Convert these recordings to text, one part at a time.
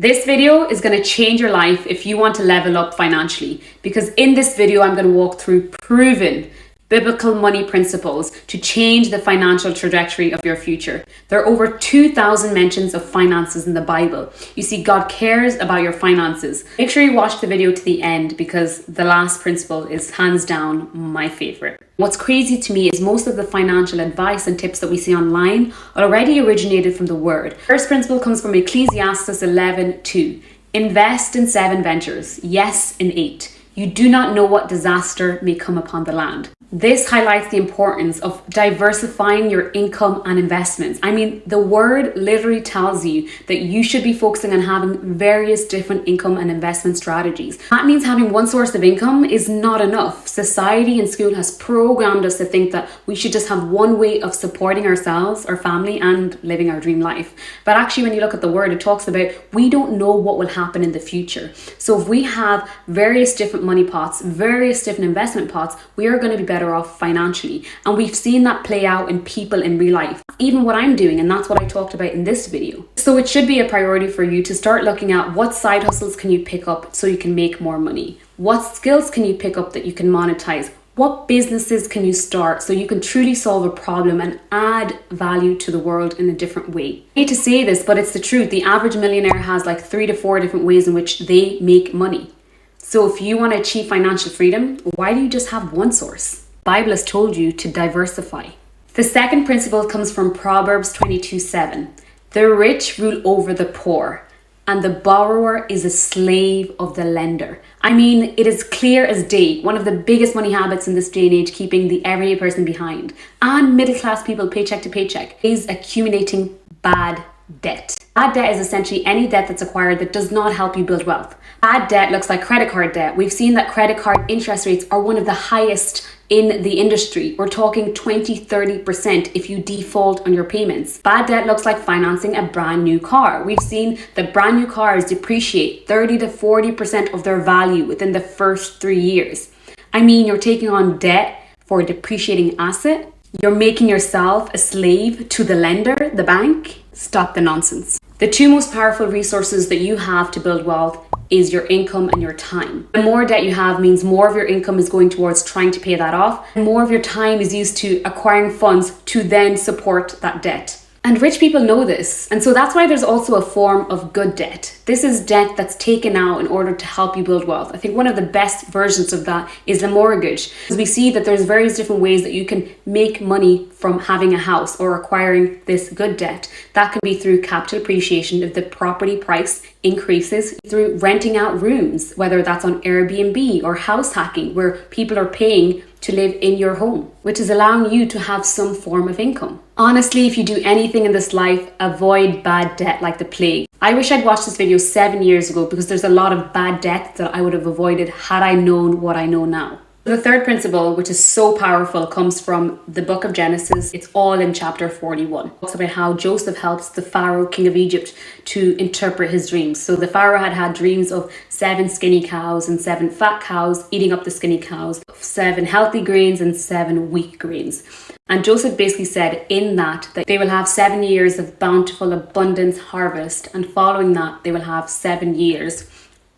This video is going to change your life if you want to level up financially, because in this video I'm going to walk through proven biblical money principles to change the financial trajectory of your future. There are over 2,000 mentions of finances in the Bible. You see, God cares about your finances. Make sure you watch the video to the end because the last principle is hands down my favorite. What's crazy to me is most of the financial advice and tips that we see online already originated from the Word. First principle comes from Ecclesiastes 11:2. Invest in 7 ventures, yes, in 8. You do not know what disaster may come upon the land. This highlights the importance of diversifying your income and investments. I mean, the word literally tells you that you should be focusing on having various different income and investment strategies. That means having one source of income is not enough. Society and school has programmed us to think that we should just have one way of supporting ourselves, our family, and living our dream life. But actually, when you look at the word, it talks about we don't know what will happen in the future. So if we have various different money pots, various different investment pots, we are going to be better off financially. And we've seen that play out in people in real life. Even what I'm doing, and that's what I talked about in this video. So it should be a priority for you to start looking at what side hustles can you pick up so you can make more money? What skills can you pick up that you can monetize? What businesses can you start so you can truly solve a problem and add value to the world in a different way? I hate to say this, but it's the truth. The average millionaire has like 3 to 4 different ways in which they make money. So if you want to achieve financial freedom, why do you just have one source? The Bible has told you to diversify. The second principle comes from Proverbs 22:7. The rich rule over the poor, and the borrower is a slave of the lender. I mean, it is clear as day, one of the biggest money habits in this day and age, keeping the everyday person behind, and middle class people paycheck to paycheck, is accumulating bad debt. Bad debt is essentially any debt that's acquired that does not help you build wealth. Bad debt looks like credit card debt. We've seen that credit card interest rates are one of the highest in the industry. We're talking 20-30% if you default on your payments. Bad debt looks like financing a brand new car. We've seen that brand new cars depreciate 30 to 40% of their value within the first 3 years. I mean, you're taking on debt for a depreciating asset. You're making yourself a slave to the lender, the bank. Stop the nonsense. The 2 most powerful resources that you have to build wealth is your income and your time. The more debt you have means more of your income is going towards trying to pay that off, and more of your time is used to acquiring funds to then support that debt. And rich people know this. And so that's why there's also a form of good debt. This is debt that's taken out in order to help you build wealth. I think one of the best versions of that is a mortgage. Because we see that there's various different ways that you can make money from having a house or acquiring this good debt. That can be through capital appreciation if the property price increases, through renting out rooms, whether that's on Airbnb or house hacking, where people are paying to live in your home, which is allowing you to have some form of income. Honestly, if you do anything in this life, avoid bad debt like the plague. I wish I'd watched this video 7 years ago because there's a lot of bad debt that I would have avoided had I known what I know now. The third principle, which is so powerful, comes from the book of Genesis. It's all in chapter 41. It talks about how Joseph helps the Pharaoh, king of Egypt, to interpret his dreams. So the Pharaoh had dreams of 7 skinny cows and 7 fat cows eating up the skinny cows, 7 healthy grains and 7 weak grains. And Joseph basically said in that they will have 7 years of bountiful abundance harvest, and following that they will have 7 years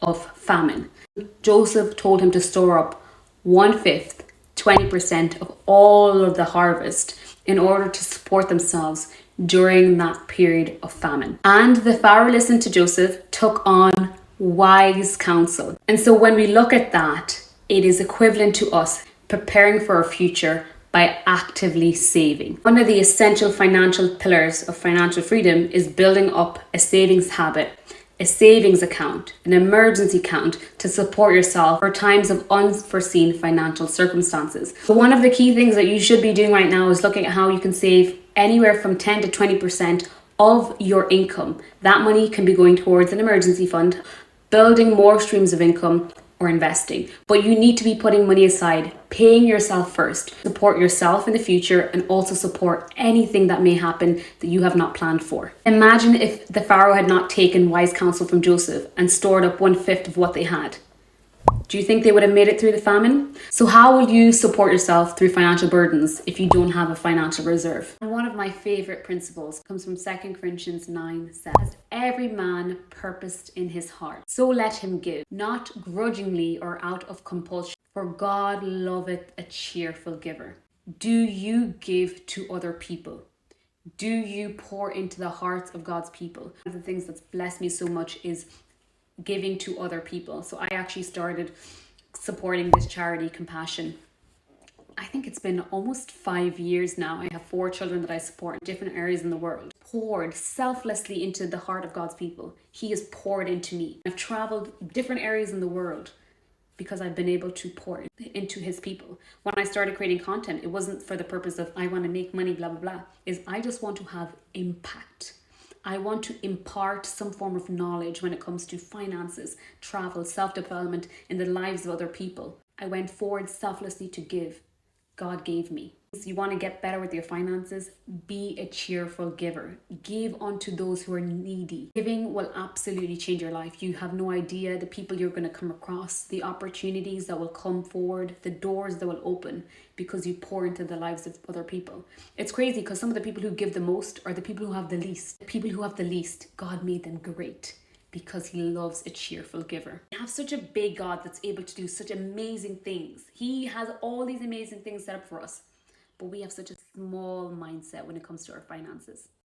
of famine. Joseph told him to store up 1/5, 20% of all of the harvest in order to support themselves during that period of famine. And the Pharaoh listened to Joseph, took on wise counsel. And so when we look at that, it is equivalent to us preparing for our future by actively saving. One of the essential financial pillars of financial freedom is building up a savings habit, a savings account, an emergency account to support yourself for times of unforeseen financial circumstances. So one of the key things that you should be doing right now is looking at how you can save anywhere from 10 to 20% of your income. That money can be going towards an emergency fund, building more streams of income, or investing. But you need to be putting money aside, paying yourself first, support yourself in the future, and also support anything that may happen that you have not planned for. Imagine if the Pharaoh had not taken wise counsel from Joseph and stored up 1/5 of what they had. Do you think they would have made it through the famine? So how will you support yourself through financial burdens if you don't have a financial reserve? And one of my favorite principles comes from 2 Corinthians 9:7. As every man purposed in his heart, so let him give, not grudgingly or out of compulsion, for God loveth a cheerful giver. Do you give to other people? Do you pour into the hearts of God's people? One of the things that's blessed me so much is giving to other people. So I actually started supporting this charity, Compassion. I think it's been almost 5 years now. I have 4 children that I support in different areas in the world. Poured selflessly into the heart of God's people. He has poured into me. I've traveled different areas in the world because I've been able to pour into his people. When I started creating content, it wasn't for the purpose of I want to make money, blah, blah, blah. I just want to have impact. I want to impart some form of knowledge when it comes to finances, travel, self-development in the lives of other people. I went forward selflessly to give. God gave me. If you want to get better with your finances, be a cheerful giver. Give unto those who are needy. Giving will absolutely change your life. You have no idea the people you're going to come across, the opportunities that will come forward, the doors that will open because you pour into the lives of other people. It's crazy because some of the people who give the most are the people who have the least. The people who have the least, God made them great, because he loves a cheerful giver. We have such a big God that's able to do such amazing things. He has all these amazing things set up for us, but we have such a small mindset when it comes to our finances.